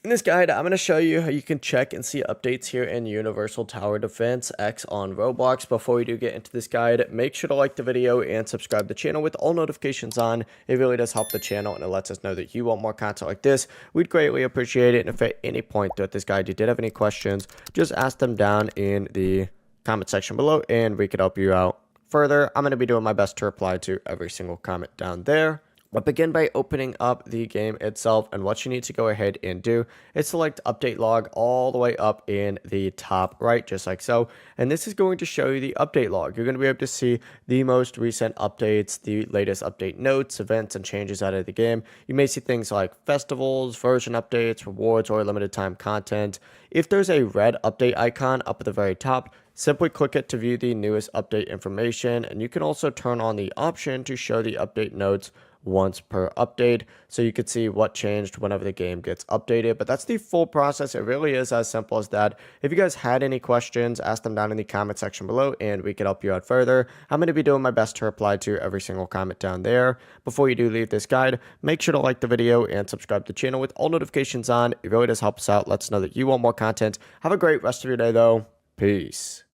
In this guide, I'm going to show you how you can check and see updates here in Universal Tower Defense X on Roblox. Before we do get into this guide, make sure to like the video and subscribe to the channel with all notifications on. It really does help the channel and it lets us know that you want more content like this. We'd greatly appreciate it. And if at any point throughout this guide you did have any questions, just ask them down in the comment section below and we could help you out further. I'm going to be doing my best to reply to every single comment down there. But begin by opening up the game itself, and what you need to go ahead and do is select update log all the way up in the top right, just like so. And this is going to show you the update log. You're going to be able to see the most recent updates, the latest update notes, events, and changes out of the game. You may see things like festivals, version updates, rewards, or limited time content. If there's a red update icon up at the very top, simply click it to view the newest update information, and you can also turn on the option to show the update notes once per update, so you could see what changed whenever the game gets updated. But that's the full process. It really is as simple as that. If you guys had any questions, ask them down in the comment section below and we could help you out further. I'm going to be doing my best to reply to every single comment down there. Before you do leave this guide, make sure to like the video and subscribe to the channel with all notifications on. It really does help us out. Let us know that you want more content. Have a great rest of your day though. Peace.